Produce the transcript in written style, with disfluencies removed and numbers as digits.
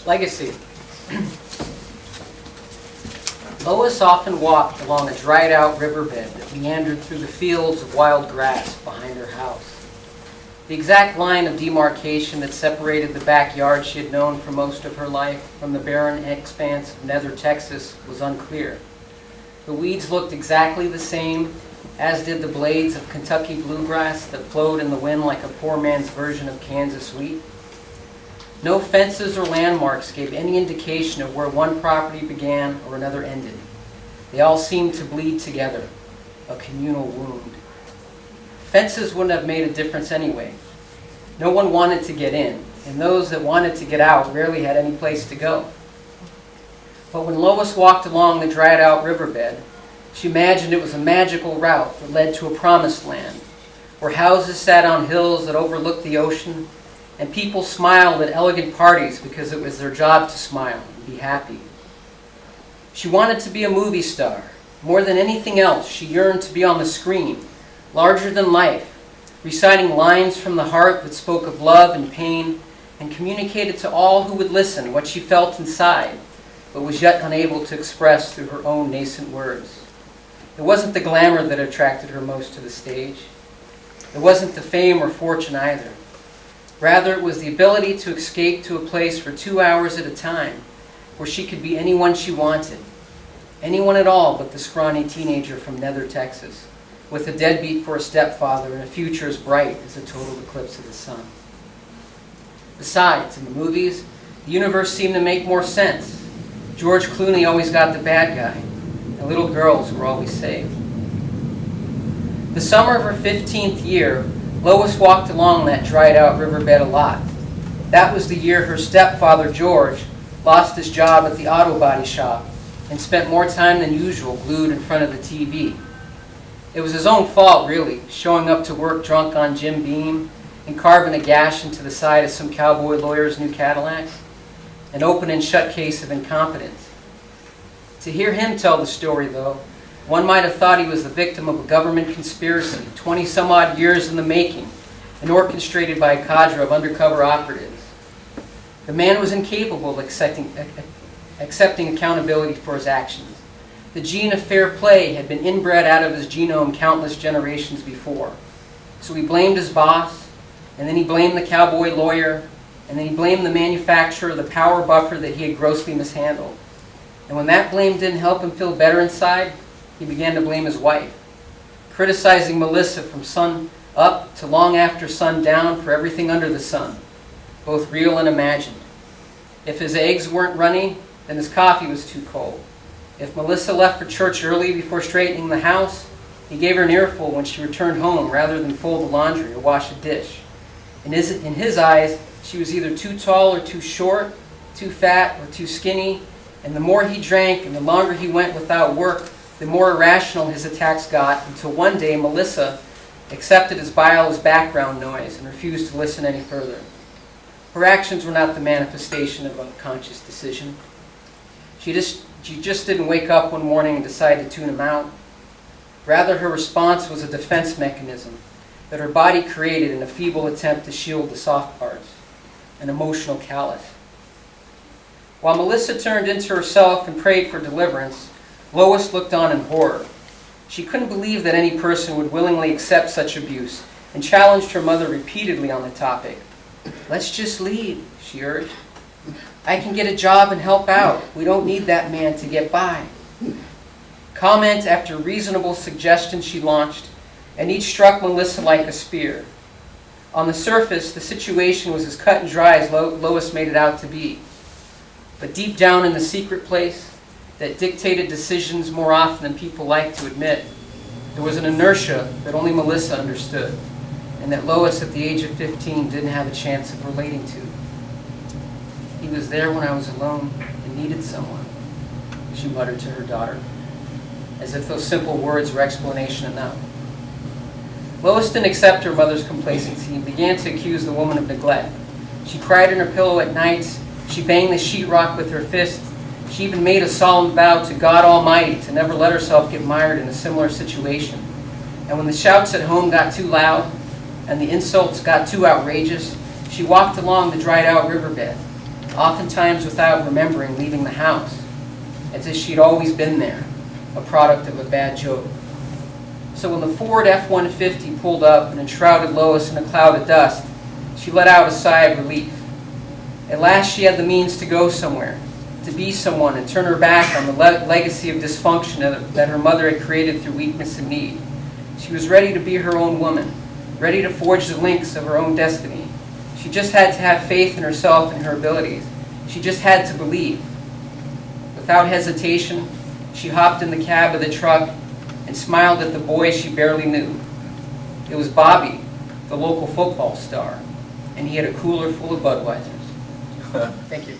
Legacy. Lois often walked along a dried-out riverbed that meandered through the fields of wild grass behind her house. The exact line of demarcation that separated the backyard she had known for most of her life from the barren expanse of nether Texas was unclear. The weeds looked exactly the same, as did the blades of Kentucky bluegrass that flowed in the wind like a poor man's version of Kansas wheat. No fences or landmarks gave any indication of where one property began or another ended. They all seemed to bleed together, a communal wound. Fences wouldn't have made a difference anyway. No one wanted to get in, and those that wanted to get out rarely had any place to go. But when Lois walked along the dried-out riverbed, she imagined it was a magical route that led to a promised land, where houses sat on hills that overlooked the ocean, and people smiled at elegant parties because it was their job to smile and be happy. She wanted to be a movie star. More than anything else, she yearned to be on the screen, larger than life, reciting lines from the heart that spoke of love and pain and communicated to all who would listen what she felt inside, but was yet unable to express through her own nascent words. It wasn't the glamour that attracted her most to the stage. It wasn't the fame or fortune either. Rather, it was the ability to escape to a place for 2 hours at a time where she could be anyone she wanted, anyone at all but the scrawny teenager from Nether Texas, with a deadbeat for a stepfather and a future as bright as a total eclipse of the sun. Besides, in the movies, the universe seemed to make more sense. George Clooney always got the bad guy, and little girls were always saved. The summer of her 15th year, Lois walked along that dried-out riverbed a lot. That was the year her stepfather, George, lost his job at the auto body shop and spent more time than usual glued in front of the TV. It was his own fault, really, showing up to work drunk on Jim Beam and carving a gash into the side of some cowboy lawyer's new Cadillac, an open and shut case of incompetence. To hear him tell the story, though, one might have thought he was the victim of a government conspiracy, 20-some-odd years in the making, and orchestrated by a cadre of undercover operatives. The man was incapable of accepting accountability for his actions. The gene of fair play had been inbred out of his genome countless generations before. So he blamed his boss, and then he blamed the cowboy lawyer, and then he blamed the manufacturer of the power buffer that he had grossly mishandled. And when that blame didn't help him feel better inside, he began to blame his wife, criticizing Melissa from sun up to long after sun down for everything under the sun, both real and imagined. If his eggs weren't runny, then his coffee was too cold. If Melissa left for church early before straightening the house, he gave her an earful when she returned home rather than fold the laundry or wash a dish. In his eyes, she was either too tall or too short, too fat or too skinny, and the more he drank and the longer he went without work, the more irrational his attacks got, until one day Melissa accepted his bile as background noise and refused to listen any further. Her actions were not the manifestation of a conscious decision. She just didn't wake up one morning and decide to tune him out. Rather, her response was a defense mechanism that her body created in a feeble attempt to shield the soft parts, an emotional callus. While Melissa turned into herself and prayed for deliverance, Lois looked on in horror. She couldn't believe that any person would willingly accept such abuse and challenged her mother repeatedly on the topic. "Let's just leave," she urged. "I can get a job and help out. We don't need that man to get by." Comment after reasonable suggestion she launched, and each struck Melissa like a spear. On the surface, the situation was as cut and dry as Lois made it out to be. But deep down in the secret place that dictated decisions more often than people like to admit, there was an inertia that only Melissa understood, and that Lois at the age of 15 didn't have a chance of relating to. "He was there when I was alone and needed someone," she muttered to her daughter, as if those simple words were explanation enough. Lois didn't accept her mother's complacency and began to accuse the woman of neglect. She cried in her pillow at nights. She banged the sheetrock with her fist. She even made a solemn vow to God Almighty to never let herself get mired in a similar situation. And when the shouts at home got too loud and the insults got too outrageous, she walked along the dried-out riverbed, oftentimes without remembering leaving the house, as if she'd always been there, a product of a bad joke. So when the Ford F-150 pulled up and enshrouded Lois in a cloud of dust, she let out a sigh of relief. At last she had the means to go somewhere, to be someone and turn her back on the legacy of dysfunction that her mother had created through weakness and need. She was ready to be her own woman, ready to forge the links of her own destiny. She just had to have faith in herself and her abilities. She just had to believe. Without hesitation, she hopped in the cab of the truck and smiled at the boy she barely knew. It was Bobby, the local football star, and he had a cooler full of Budweisers. Thank you.